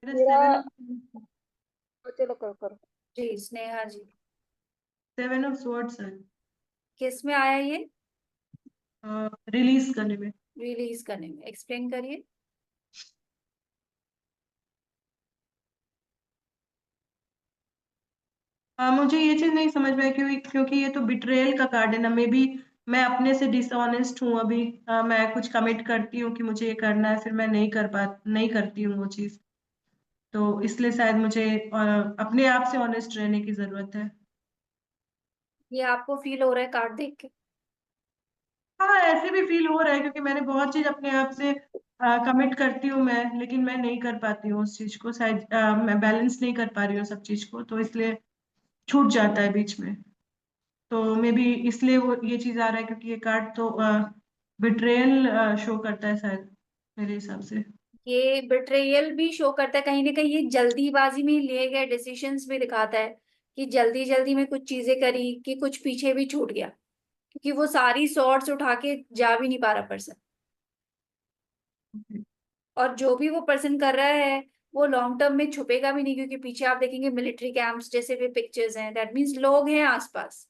मेरा मेरा। सेवन चलो करो करो। जी स्नेहा जी। सेवन ऑफ स्वॉर्ड्स है। किस में आया ये? रिलीज करने में। रिलीज करने में, एक्सप्लेन करिए। मुझे ये चीज नहीं समझ में आई क्योंकि ये तो बिट्रेयल का कार्ड है ना। मे बी मैं अपने से डिसऑनेस्ट हूँ अभी। मैं कुछ कमिट करती हूँ कि मुझे ये करना है, फिर मैं नहीं करती हूँ वो चीज। तो इसलिए शायद मुझे अपने आप से ऑनेस्ट रहने की जरूरत है। ये आपको फील हो रहा है कार्ड देख के? हाँ, ऐसे भी फील हो रहा है क्योंकि मैंने बहुत चीज अपने आप से कमिट करती हूँ मैं, लेकिन मैं नहीं कर पाती हूँ उस चीज को। शायद मैं बैलेंस नहीं कर पा रही हूँ सब चीज को, तो इसलिए छूट जाता है बीच में। तो मे बी इसलिए वो ये चीज आ रहा है क्योंकि ये कार्ड तो बिट्रेयल शो करता है शायद, मेरे हिसाब से। ये बिट्रेयल भी शो करता है कहीं ना कहीं, ये जल्दीबाजी में लिए गए डिसीशंस भी दिखाता है कि जल्दी जल्दी में कुछ चीजें करी कि कुछ पीछे भी छूट गया, क्योंकि वो सारी सॉर्ट्स उठा के जा भी नहीं पा रहा पर्सन। और जो भी वो पर्सन कर रहा है वो लॉन्ग टर्म में छुपेगा भी नहीं, क्योंकि पीछे आप देखेंगे मिलिट्री कैंप्स जैसे भी पिक्चर्स हैं, दैट मीन्स लोग हैं आसपास।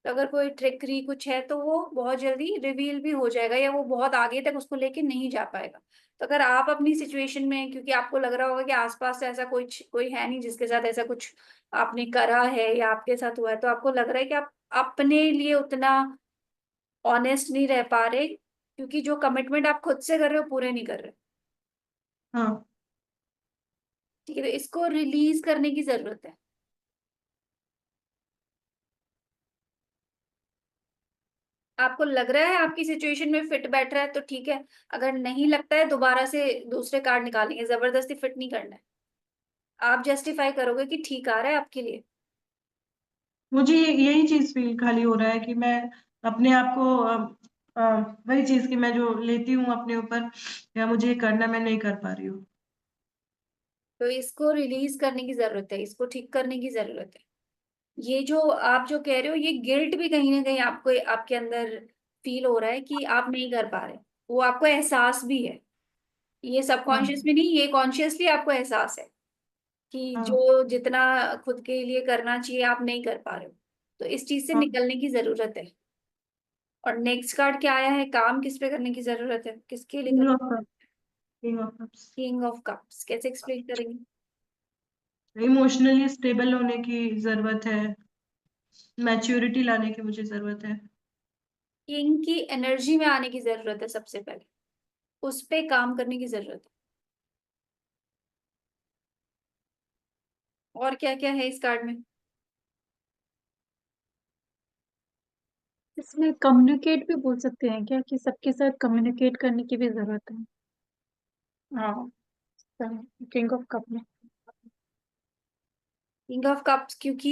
तो अगर कोई ट्रिकरी कुछ है तो वो बहुत जल्दी रिवील भी हो जाएगा, या वो बहुत आगे तक उसको लेके नहीं जा पाएगा। तो अगर आप अपनी सिचुएशन में हैं, क्योंकि आपको लग रहा होगा कि आसपास ऐसा कुछ कोई है नहीं जिसके साथ ऐसा कुछ आपने करा है या आपके साथ हुआ है, तो आपको लग रहा है कि आप अपने लिए उतना ऑनेस्ट नहीं रह पा रहे, क्योंकि जो कमिटमेंट आप खुद से कर रहे हो पूरे नहीं कर रहे। हाँ। ठीक है, तो इसको रिलीज करने की जरूरत है। आपको लग रहा है आपकी सिचुएशन में फिट बैठ रहा है तो ठीक है, अगर नहीं लगता है दोबारा से दूसरे कार्ड निकालेंगे, जबरदस्ती फिट नहीं करना है। आप जस्टिफाई करोगे कि ठीक आ रहा है आपके लिए। मुझे यही चीज फील खाली हो रहा है कि मैं अपने आप को वही चीज कि मैं जो लेती हूँ अपने ऊपर, या मुझे ये करना, मैं नहीं कर पा रही हूँ। तो इसको रिलीज करने की जरूरत है, इसको ठीक करने की जरूरत है। ये जो आप जो कह रहे हो, ये गिल्ट भी कहीं ना कहीं आपको आपके अंदर फील हो रहा है कि आप नहीं कर पा रहे। वो आपको एहसास भी है, ये सबकॉन्शियस हाँ। में नहीं, ये कॉन्शियसली आपको एहसास है कि हाँ। जो जितना खुद के लिए करना चाहिए आप नहीं कर पा रहे हो। तो इस चीज से हाँ। निकलने की जरूरत है। और नेक्स्ट कार्ड क्या आया है? काम किस पे करने की जरूरत है, किसके लिए किंग करने? Of cups. King of cups. King of cups कैसे एक्सप्लेन करेंगे? इमोशनली स्टेबल होने की जरूरत है। मैच्योरिटी लाने की मुझे जरूरत है। किंग की एनर्जी में आने की जरूरत है सबसे पहले, उस पे काम करने की जरूरत है। और क्या क्या है इस कार्ड में? इसमें कम्युनिकेट भी बोल सकते हैं क्या, कि सबके साथ कम्युनिकेट करने की भी जरूरत है। हाँ, किंग ऑफ कप में। किंग ऑफ कप्स क्योंकि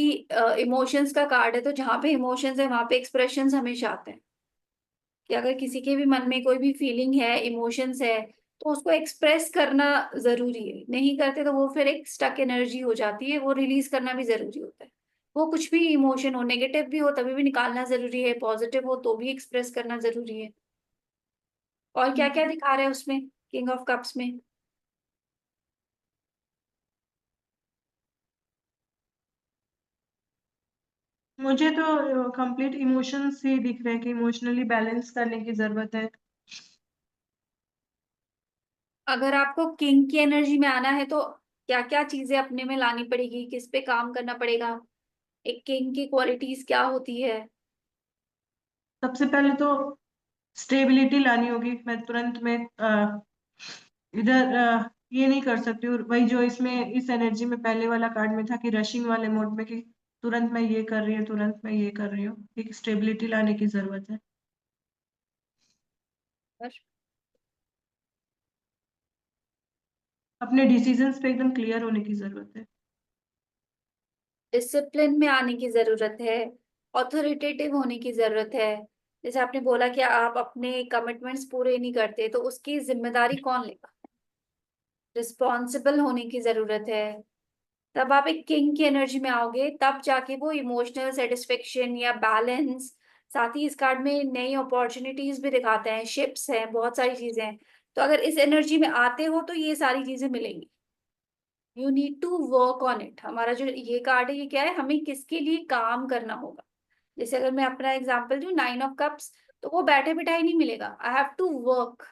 इमोशंस का कार्ड है, तो जहां पे इमोशंस है वहां पे एक्सप्रेशंस हमेशा आते हैं। कि अगर किसी के भी मन में कोई भी फीलिंग है, इमोशंस है, तो उसको एक्सप्रेस करना जरूरी है। नहीं करते तो वो फिर एक स्टक एनर्जी हो जाती है, वो रिलीज करना भी जरूरी होता है। वो कुछ भी इमोशन हो, नेगेटिव भी हो तभी भी निकालना जरूरी है, पॉजिटिव हो तो भी एक्सप्रेस करना जरूरी है। और क्या क्या दिखा रहा है उसमें किंग ऑफ कप्स में? मुझे तो कंप्लीट इमोशंस ही दिख रहे हैं कि इमोशनली बैलेंस करने की जरूरत है। अगर आपको किंग की एनर्जी में आना है तो क्या क्या चीजें अपने में लानी पड़ेगी, किस पे काम करना पड़ेगा? एक किंग की क्वालिटीज क्या होती है? सबसे पहले तो स्टेबिलिटी लानी होगी। मैं तुरंत में इधर ये नहीं कर सकती हूँ, वही जो इसमें इस एनर्जी में पहले वाला कार्ड में था कि रशिंग वाले मोड में, कि तुरंत मैं ये कर रही हूँ, तुरंत मैं ये कर रही हूँ। एक स्टेबिलिटी लाने की जरूरत है। अपने डिसीजंस पे एकदम क्लियर होने की जरूरत है। डिसिप्लिन में आने की जरूरत है, ऑथोरिटेटिव होने की जरूरत है। जैसे आपने बोला कि आप अपने कमिटमेंट्स पूरे नहीं करते, तो उसकी जिम्मेदारी कौन लेगा? रिस्पॉन्सिबल होने की जरूरत है। तब आप एक किंग की एनर्जी में आओगे, तब जाके वो इमोशनल सेटिस्फेक्शन या बैलेंस। साथ ही इस कार्ड में नई अपॉर्चुनिटीज भी दिखाते हैं, शिप्स हैं, बहुत सारी चीजें हैं। तो अगर इस एनर्जी में आते हो तो ये सारी चीजें मिलेंगी। You need to work on it. हमारा जो ये कार्ड है ये क्या है, हमें किसके लिए काम करना होगा। जैसे अगर मैं अपना एग्जांपल दूं, 9 ऑफ कप्स, तो वो बैठे बिठाए नहीं मिलेगा, आई हैव टू वर्क,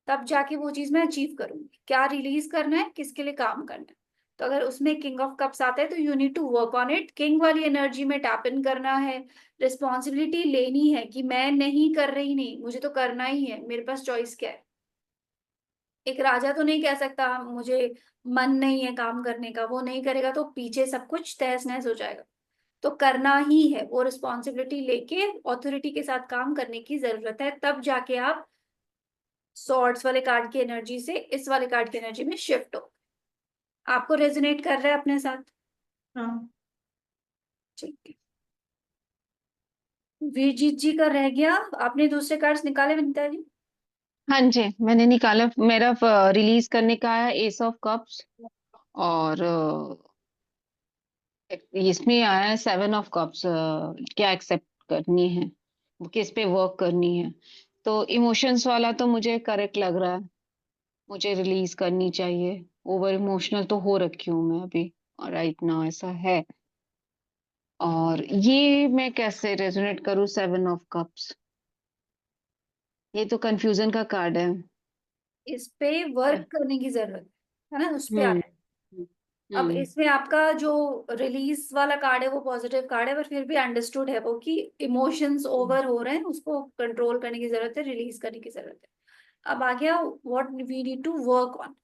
तब जाके वो चीज मैं अचीव करूंगी। क्या रिलीज करना है, किसके लिए काम करना है। तो अगर उसमें किंग ऑफ कप्स आता है तो you need to work on it, king वाली एनर्जी में टैप इन करना है, रिस्पॉन्सिबिलिटी लेनी है कि मैं नहीं कर रही, नहीं मुझे तो करना ही है, मेरे पास चॉइस क्या है। एक राजा तो नहीं कह सकता मुझे मन नहीं है काम करने का, वो नहीं करेगा तो पीछे सब कुछ तहस नहस हो जाएगा। तो करना ही है, वो रिस्पॉन्सिबिलिटी लेके ऑथोरिटी के साथ काम करने की जरूरत है, तब जाके आप सॉर्ड्स वाले कार्ड की एनर्जी से इस वाले कार्ड की एनर्जी में शिफ्ट हो। आपको रेजोनेट कर रहा है अपने साथ? हाँ। ठीक है, वीरजीत जी का रह गया। आपने दूसरे कार्ड्स निकाले विनीता जी? हाँ जी, मैंने निकाला। मेरा रिलीज करने का है एस ऑफ कप्स, और इसमें आया है 7 ऑफ कप्स। क्या एक्सेप्ट करनी है, किस पे वर्क करनी है। तो इमोशंस वाला तो मुझे करेक्ट लग रहा है, मुझे रिलीज करनी चाहिए। ओवर इमोशनल तो हो रखी हूँ मैं अभी, और राइट नाउ ऐसा है। और ये मैं कैसे रेजोनेट करूँ 7 ऑफ कप्स? ये तो कंफ्यूजन का कार्ड है। इस पे वर्क करने की जरूरत है ना, उस पे आ हम्म। रहा है। अब हम्म। इसमें आपका जो रिलीज वाला कार्ड है वो पॉजिटिव कार्ड है, पर फिर भी अंडरस्टूड है वो कि इमोशंस ओवर हो रहे हैं, उसको कंट्रोल करने की जरूरत है, रिलीज करने की जरूरत है। अब आ गया what we need to work on.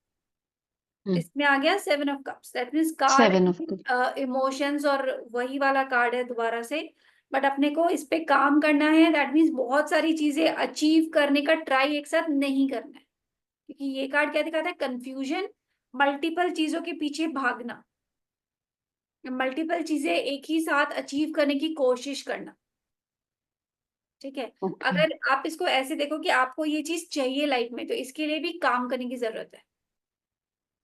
इसमें आ गया 7 of cups, that means card 7 of cups. Emotions, और वही वाला कार्ड है दोबारा से। बट अपने को इस पे काम करना है, दैट मीन्स बहुत सारी चीजें अचीव करने का ट्राई एक साथ नहीं करना है। क्योंकि ये कार्ड क्या दिखाता है, कंफ्यूजन, मल्टीपल चीजों के पीछे भागना, मल्टीपल चीजें एक ही साथ अचीव करने की कोशिश करना। ठीक है, ओके। अगर आप इसको ऐसे देखो कि आपको ये चीज चाहिए लाइफ में, तो इसके लिए भी काम करने की जरूरत है।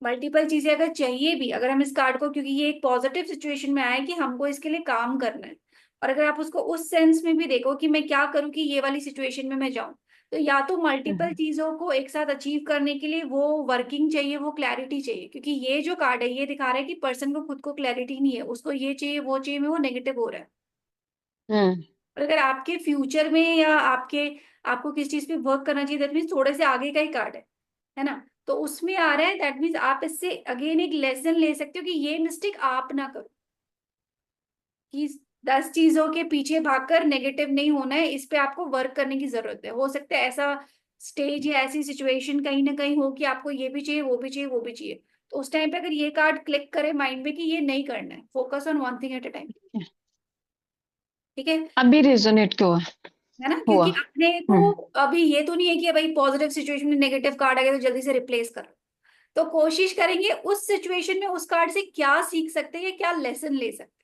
मल्टीपल चीजें अगर चाहिए भी, अगर हम इस कार्ड को, क्योंकि ये एक पॉजिटिव सिचुएशन में आया है कि हमको इसके लिए काम करना है, और अगर आप उसको उस सेंस में भी देखो कि मैं क्या करूं कि ये वाली सिचुएशन में मैं जाऊं, तो या तो मल्टीपल चीजों को एक साथ अचीव करने के लिए वो वर्किंग चाहिए, वो क्लैरिटी चाहिए। क्योंकि ये जो कार्ड है ये दिखा रहा है कि पर्सन को खुद को क्लैरिटी नहीं है, उसको ये चाहिए वो चाहिए में वो नेगेटिव हो रहा है। हम्म। और अगर आपके फ्यूचर में या आपको किस चीज पे वर्क करना चाहिए, दैट मीन्स थोड़े से आगे का ही कार्ड है ना। तो उसमें आ रहा है, दैट मीन्स आप इससे अगेन एक लेसन ले सकते हो कि ये मिस्टेक आप ना करो, कि 10 चीजों के पीछे भागकर नेगेटिव नहीं होना है, इस पे आपको वर्क करने की जरूरत है। हो सकता है ऐसा स्टेज या ऐसी सिचुएशन कहीं ना कहीं हो कि आपको ये भी चाहिए, वो भी चाहिए, वो भी चाहिए। तो उस टाइम पे अगर ये कार्ड क्लिक करे माइंड में कि ये नहीं करना है, focus on one thing at a time. ठीक है अभी रेजोनेट क्यों है ना, हुआ? क्योंकि अपने को हम्म। अभी ये तो नहीं है कि भाई पॉजिटिव सिचुएशन में नेगेटिव कार्ड आ गया तो जल्दी से रिप्लेस कर। तो कोशिश करेंगे उस सिचुएशन में उस कार्ड से क्या सीख सकते हैं, क्या लेसन ले सकते हैं।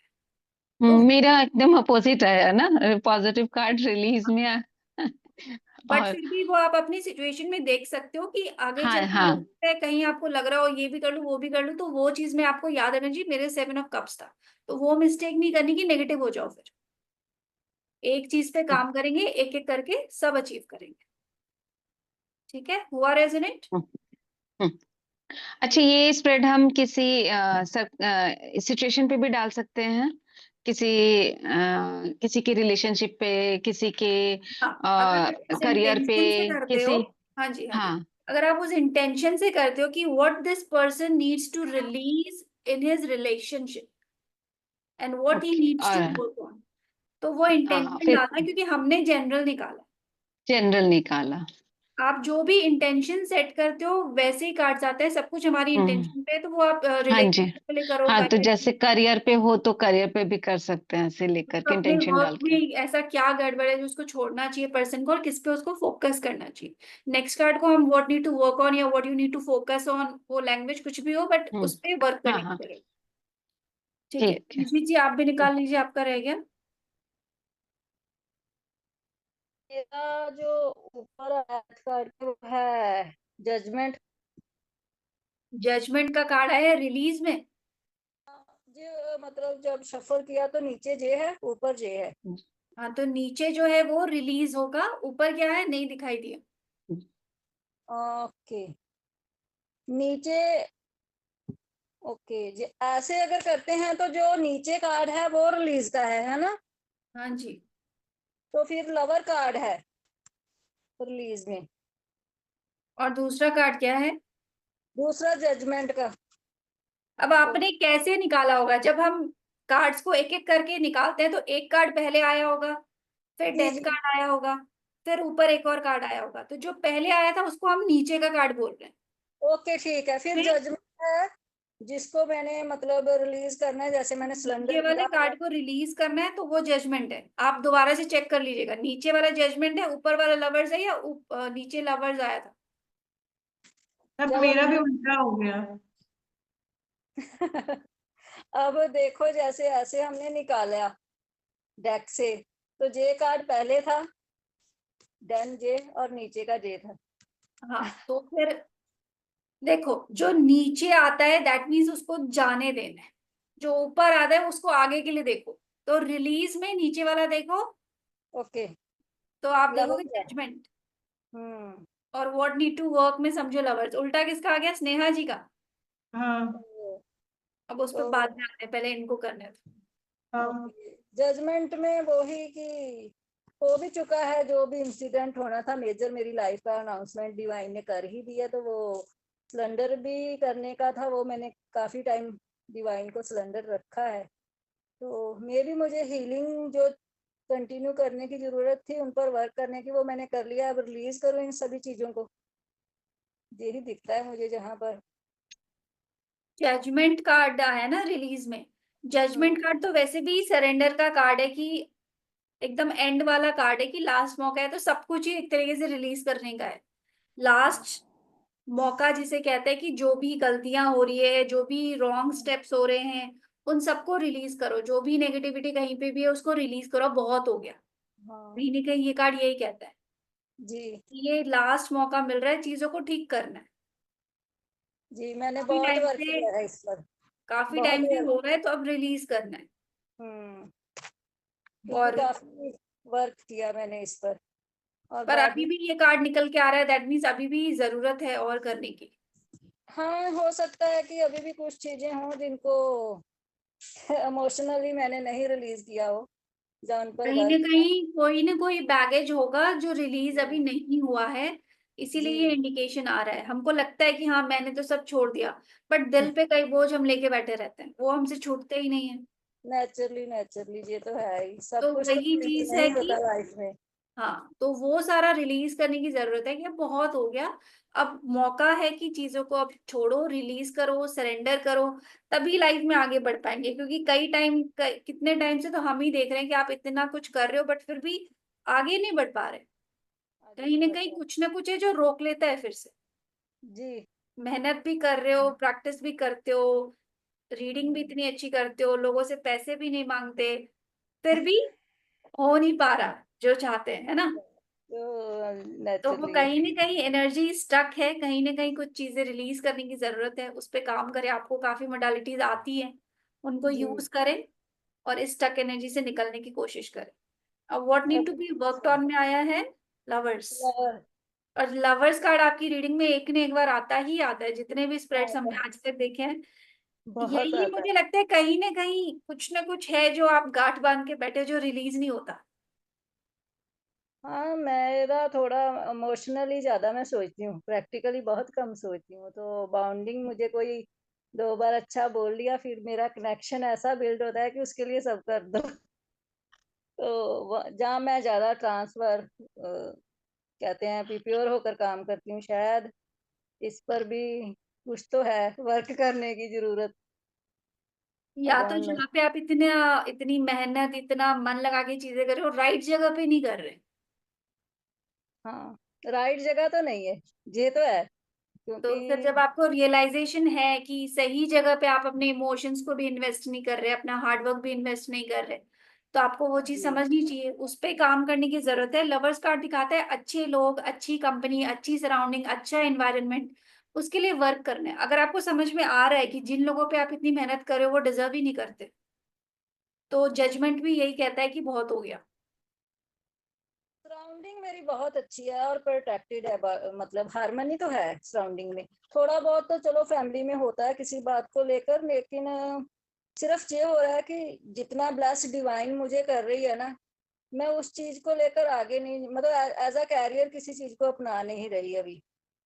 तो मेरा एकदम अपोजिट है ना, पॉजिटिव कार्ड रिलीज में बट और फिर भी वो आप अपनी सिचुएशन में देख सकते हो कि आगे हाँ चल के हो हाँ। सकता है कहीं आपको लग रहा हो ये भी कर लूं वो भी कर लूं, तो वो चीज में आपको याद रखना चाहिए मेरे 7 ऑफ कप्स था। तो वो मिस्टेक नहीं करनी कि नेगेटिव हो जाओ, फिर एक चीज पे काम करेंगे, एक एक करके सब अचीव करेंगे। ठीक है, हुआ रेजोनेट? हम्म, हम्म। अच्छा, ये स्प्रेड हम किसी सिचुएशन पे भी डाल सकते हैं? किसी किसी के रिलेशनशिप पे, किसी के हाँ, अगर आप उस करियर पे, इंटेंशन से करते हो, किसी। हाँ जी हाँ जी, हाँ। अगर आप उस इंटेंशन से करते हो कि what this person needs to release in his relationship and what he okay. Needs to और वर्क ऑन, तो वो हाँ, इंटेंशन फिर डालना है, क्योंकि हमने जनरल निकाला। जनरल निकाला। आप जो भी इंटेंशन सेट करते हो वैसे ही कार्ड्स आते हैं, सब कुछ हमारी हम्म। इंटेंशन पे है, तो वो आप हाँ जी। रिलेशनशिप के लिए करो, हाँ, तो करियर, जैसे करियर पे हो तो करियर पे भी कर सकते हैं, ऐसे लेकर तो के अपने इंटेंशन वर्क डाल के। में ऐसा क्या गड़बड़ है जो उसको छोड़ना चाहिए पर्सन को, और किस पे उसको फोकस करना चाहिए। नेक्स्ट कार्ड को हम what need to work on या what you need to focus on, वो लैंग्वेज कुछ भी हो, बट हम्म। उस पे वर्क हाँ करने की हाँ। जरूरत। ठीक है, ठीक है। जी जी आप भी निकाल लीजिए, आपका रह गया। मेरा जो ऊपर है कार्ड वो है जजमेंट। जजमेंट का कार्ड आया है रिलीज में। जो मतलब जब शफल किया तो नीचे जे है, ऊपर जे है। हाँ, तो नीचे जो है वो रिलीज होगा, ऊपर क्या है नहीं दिखाई दिया। ओके, नीचे ओके जी, ऐसे अगर करते हैं तो जो नीचे कार्ड है वो रिलीज का है ना? हाँ जी। तो फिर लवर कार्ड है रिलीज में, और दूसरा कार्ड क्या है? दूसरा जजमेंट का। अब तो आपने कैसे निकाला होगा? जब हम कार्ड्स को एक एक करके निकालते हैं तो एक कार्ड पहले आया होगा, फिर जी डेथ जी, कार्ड आया होगा, फिर ऊपर एक और कार्ड आया होगा, तो जो पहले आया था उसको हम नीचे का कार्ड बोल रहे हैं। ओके ठीक है। फिर फिर जजमेंट है जिसको मैंने मतलब रिलीज करना है, जैसे मैंने नीचे सिलेंडर वाले किया। कार्ड को रिलीज करना है तो वो जजमेंट है। आप दोबारा से चेक कर लीजिएगा, नीचे वाला जजमेंट है, ऊपर वाला लवर्स है, या नीचे लवर्स आया था। अब जब मेरा हमने भी उल्टा हो गया। अब देखो, जैसे ऐसे हमने निकाला डेक से, तो जे कार्ड पहले था, देन जे, और नीचे का जे था। हाँ, तो फिर देखो, जो नीचे आता है दैट मीन्स उसको जाने देना है, जो ऊपर आता है उसको आगे के लिए देखो। तो रिलीज में नीचे वाला देखो, ओके, तो आप लवर देखोगे है। जजमेंट। हम्म। और व्हाट नीड टू वर्क में समझो लवर्स। उल्टा किसका आ गया? स्नेहा जी का। हाँ तो, अब उस पर तो बाद में आते हैं, पहले इनको करने दो। हाँ। ओके, जजमेंट में वो ही कि हो भी चुका है, जो भी इंसिडेंट होना था मेजर मेरी लाइफ का, अनाउंसमेंट डिवाइन ने कर ही दिया। तो वो सिलेंडर भी करने का था, वो मैंने काफी टाइम डिवाइन को सिलेंडर रखा है। तो मे भी मुझे हीलिंग जो कंटिन्यू करने की जरूरत थी, उन पर वर्क करने की, वो मैंने कर लिया। अब रिलीज करूँ इन सभी चीजों को, यही दिखता है मुझे जहां पर। जजमेंट कार्ड आया ना रिलीज में। हम्म, जजमेंट कार्ड तो वैसे भी सरेंडर का कार्ड है, कि एकदम एंड वाला कार्ड है, कि लास्ट मौका है, तो सब कुछ ही एक तरीके से रिलीज करने का है। लास्ट मौका जिसे कहते हैं कि जो भी गलतियां हो रही है, जो भी रॉन्ग स्टेप्स हो रहे हैं, उन सबको रिलीज करो। जो भी नेगेटिविटी कहीं पे भी है उसको रिलीज करो, बहुत हो गया। हाँ कहीं ना कहीं ये कार्ड यही कहता है जी कि ये लास्ट मौका मिल रहा है, चीजों को ठीक करना है। जी, मैंने काफी बहुत टाइम वर्क से किया है इस पर, काफी बहुत टाइम से वर्क। हो रहा है, तो अब रिलीज करना है। हम्म, क्योंकि और काफी वर्क किया मैंने इस और पर बाद अभी में। भी ये कार्ड निकल के आ रहा है, दैट मीन्स अभी भी जरूरत है और करने की। हाँ, हो सकता है कि अभी भी कुछ चीजें हों जिनको इमोशनली मैंने नहीं रिलीज किया हो, जहाँ उन पर कहीं वर्क। ना कोई बैगेज होगा जो रिलीज अभी नहीं हुआ है, इसीलिए जी, ये इंडिकेशन आ रहा है। हमको लगता है कि हाँ मैंने तो सब छोड़ दिया, बट दिल पे कई बोझ हम लेके बैठे रहते हैं, वो हमसे छूटते ही नहीं है। नेचुरली नेचुरली, ये तो है ही, सब तो कुछ तो वही चीज है नहीं कि होता लाइफ में। हाँ, तो वो सारा रिलीज करने की जरूरत है कि अब बहुत हो गया। अब मौका है कि चीजों को अब छोड़ो, रिलीज करो, सरेंडर करो, तभी लाइफ में आगे बढ़ पाएंगे। क्योंकि कितने टाइम से तो हम ही देख रहे हैं कि आप इतना कुछ कर रहे हो बट फिर भी आगे नहीं बढ़ पा रहे। आगे कहीं नहीं ना बढ़ कहीं पाए। कुछ ना कुछ है जो रोक लेता है फिर से। जी। मेहनत भी कर रहे हो, प्रैक्टिस भी करते हो, रीडिंग भी हम्म, इतनी अच्छी करते हो, लोगों से पैसे भी नहीं मांगते, फिर भी हो नहीं पा रहा जो चाहते हैं, है ना? तो तो वो नेचुरली। कहीं ना कहीं एनर्जी स्टक है, कहीं ना कहीं कुछ चीजें रिलीज करने की जरूरत है, उस पे काम करें। आपको काफी मोडालिटीज आती हैं, उनको जी, यूज करें और इस स्टक एनर्जी से निकलने की कोशिश करें। अब what need to be worked on में आया है लवर्स। लवर। और लवर्स कार्ड आपकी रीडिंग में एक ने एक बार आता ही आता है, जितने भी स्प्रेड्स हमने आज तक देखे हैं। बहुत यही आता है। मुझे लगता है कहीं ना कहीं कुछ ना कुछ है जो आप गांठ बांध के बैठे, जो रिलीज नहीं होता। हाँ, मेरा थोड़ा इमोशनली ज्यादा मैं सोचती हूँ, प्रैक्टिकली बहुत कम सोचती हूँ। तो बाउंडिंग, मुझे कोई 2 बार अच्छा बोल लिया, फिर मेरा कनेक्शन ऐसा बिल्ड होता है कि उसके लिए सब कर दो। तो जहाँ मैं ज्यादा ट्रांसफर कहते हैं प्योर होकर काम करती हूँ, शायद इस पर भी कुछ तो है वर्क करने की जरूरत। आई या तो डोंट नो। जहाँ पे आप इतनी मेहनत, इतना मन लगा के चीजें कर रहे हो, राइट जगह पे नहीं कर रहे। हाँ, राइट जगह तो नहीं है, ये तो है, तो फिर क्योंकि जब आपको रियलाइजेशन है कि सही जगह पे आप अपने इमोशंस को भी इन्वेस्ट नहीं कर रहे, अपना हार्डवर्क भी इन्वेस्ट नहीं कर रहे, तो आपको वो चीज जी समझनी चाहिए, उस पे काम करने की जरूरत है। लवर्स कार्ड दिखाता है अच्छे लोग, अच्छी कंपनी, अच्छी सराउंडिंग, अच्छा एनवायरनमेंट, उसके लिए वर्क करना है। अगर आपको समझ में आ रहा है कि जिन लोगों पे आप इतनी मेहनत कर रहे हो वो डिजर्व ही नहीं करते, तो जजमेंट भी यही कहता है कि बहुत हो गया। सराउंडिंग मेरी बहुत अच्छी है और प्रोटेक्टेड है, मतलब हार्मनी तो है सराउंडिंग में। थोड़ा बहुत तो चलो फैमिली में होता है किसी बात को लेकर, लेकिन सिर्फ ये हो रहा है कि जितना ब्लेस डिवाइन मुझे कर रही है ना, मैं उस चीज को लेकर आगे नहीं, मतलब एज अ कैरियर किसी चीज को अपना नहीं रही, अभी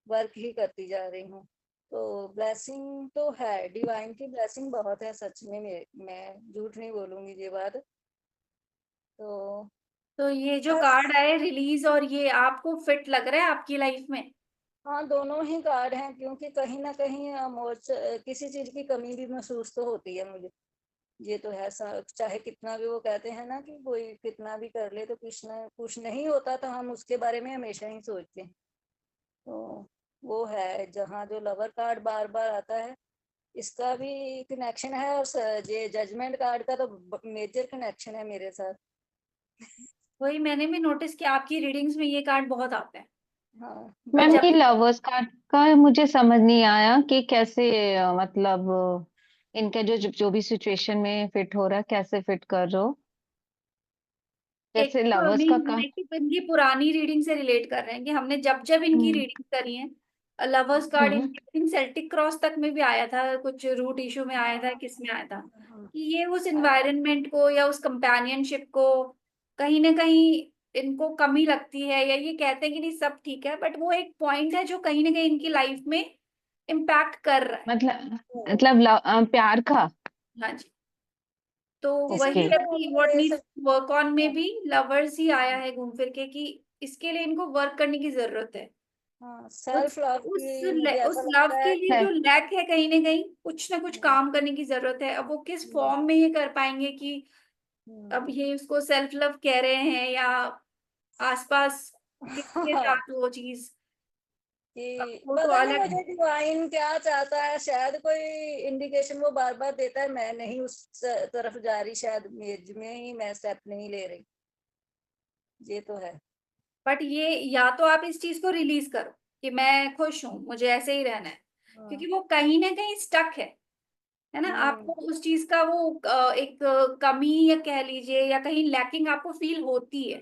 वर्क ही करती जा रही हूँ। तो ब्लेसिंग तो है, डिवाइन की ब्लेसिंग बहुत है सच में, मैं झूठ नहीं बोलूंगी ये बात। तो तो ये जो बस, कार्ड आए रिलीज, और ये आपको फिट लग रहा है आपकी लाइफ में? हाँ दोनों ही कार्ड हैं, क्योंकि कहीं ना कहीं किसी चीज की कमी भी महसूस तो होती है मुझे, ये तो है। चाहे कितना भी वो कहते हैं ना कि कोई कितना भी कर ले तो कुछ नहीं होता, तो हम उसके बारे में हमेशा ही सोचते हैं। तो वो है, जहाँ जो लवर कार्ड बार बार आता है, इसका भी कनेक्शन है, और ये जजमेंट कार्ड का तो मेजर कनेक्शन है मेरे साथ। वही मैंने भी नोटिस किया, आपकी रीडिंग्स में ये कार्ड बहुत आता है। हाँ और मैम जब ये लवर्स कार्ड का मुझे समझ नहीं आया कि कैसे मतलब इनका जो भी सिचुएशन में फिट हो रहा है, कैसे फिट कर रहे हो, एक जैसे तो लवर्स अभी का इनकी पुरानी रीडिंग से रिलेट कर रहे हैं कि हमने जब जब इनकी हम्म रीडिंग करी है, लवर्स कार्ड हम्म इनकी सेल्टिक क्रॉस तक में भी आया था, कुछ रूट इशू में आया था, किस में आया था, कि ये उस एनवायरनमेंट को या उस कंपेनियनशिप को कहीं ना कहीं इनको कमी लगती है, या ये कहते हैं कि नहीं सब ठीक है, बट वो एक पॉइंट है जो कहीं ना कहीं इनकी लाइफ में इम्पैक्ट कर रहा है। प्यार का। हाँ जी। तो ओके। वही इसलिए अभी हम व्हाट ले नीड्स सकते वर्क ऑन में हैं। भी लवर्स ही आया है घूम फिर के, कि इसके लिए इनको वर्क करने की जरूरत है। हाँ, उस सेल्फ लव की मुझे उस ऐसा लव लगता है के लिए कि जो लैक है कहीं ना कहीं कुछ ना कुछ काम करने की जरूरत है। अब वो किस फॉर्म में ये कर पाएंगे, कि अब ये उसको सेल्फ लव कह रहे हैं या आसपास किसके हाँ, साथ वो चीज, कि वो तो पता नहीं अलग है। मुझे डिवाइन क्या चाहता है, शायद कोई इंडिकेशन वो बार बार देता है, मैं नहीं उस तरफ जा रही, शायद मेज में ही मैं स्टेप नहीं ले रही, ये तो है। बट ये या तो आप इस चीज को रिलीज करो कि मैं खुश हूं, मुझे ऐसे ही रहना है, हाँ, क्योंकि वो कहीं ना कहीं स्टक है ना। आपको उस चीज का वो एक कमी या कह लीजिए या कहीं लैकिंग आपको फील होती है।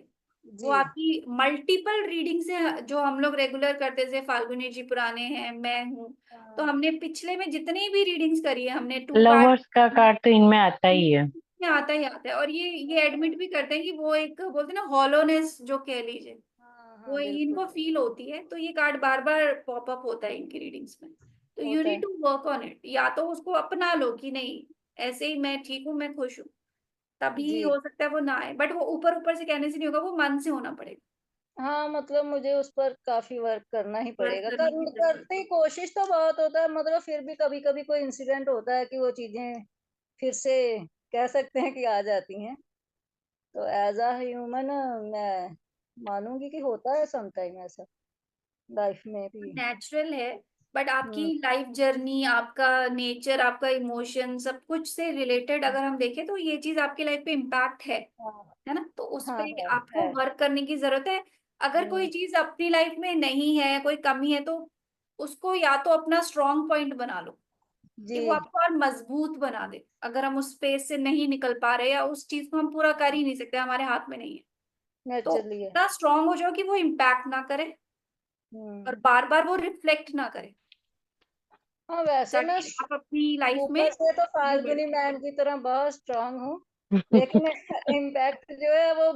वो जी, आपकी मल्टीपल रीडिंग से जो हम लोग रेगुलर करते थे, फाल्गुनी जी पुराने हैं, मैं हूँ, तो हाँ, हमने पिछले में जितनी भी रीडिंग्स करी है, हमने 2 पार्ट लवर्स का कार्ड तो इनमें आता ही है। में आता ही आता है। और ये एडमिट भी करते हैं कि वो एक बोलते हैं ना हॉलोनेस जो कह लीजिए, हाँ, वो हाँ, बिल्कुल इनको फील होती है। तो ये कार्ड बार बार पॉपअप होता है इनकी रीडिंग्स में। तो यू होता नीड है। टू वर्क ऑन इट, या तो उसको अपना लो कि नहीं ऐसे ही मैं ठीक हूँ, मैं खुश हूँ, तभी जी, हो सकता है वो ना आए। बट वो ऊपर ऊपर से कहने से नहीं होगा, वो मन से होना पड़ेगा, हाँ, मतलब मुझे उस पर काफी वर्क करना ही वर्क पड़ेगा, करने की जरूरत करते ही कोशिश तो बहुत होता है, मतलब फिर भी कभी कभी कोई इंसिडेंट होता है कि वो चीजें फिर से कह सकते हैं कि आ जाती हैं। तो एज अ ह्यूमन मैं मानूंगी कि होता है समटाइम ऐसा लाइफ में भी। नेचुरल है। बट आपकी हम्म, लाइफ जर्नी, आपका नेचर, आपका इमोशन, सब कुछ से रिलेटेड अगर हम देखें तो ये चीज आपकी लाइफ पे इम्पैक्ट हाँ, है ना। तो उस हाँ, पे आपको है। वर्क करने की जरूरत है। अगर कोई हम्म, चीज अपनी लाइफ में नहीं है, कोई कमी है, तो उसको या तो अपना स्ट्रॉन्ग पॉइंट बना लो, कि जी, वो आपको और मजबूत बना दे। अगर हम उस स्पेस से नहीं निकल पा रहे या उस चीज को हम पूरा कर ही नहीं सकते, हमारे हाथ में नहीं है, तो नेचुरली है। इतना स्ट्रांग हो जाओ कि वो इम्पैक्ट ना करे और हम्म, बार बार वो रिफ्लेक्ट ना करे, हाँ, वैसे मैं ताकि आप अपनी लाइफ में ऊपर से तो आगे बढ़ फाल्गुनी मैम की तरह बहुत स्ट्रांग हूँ, लेकिन इम्पैक्ट जो है वो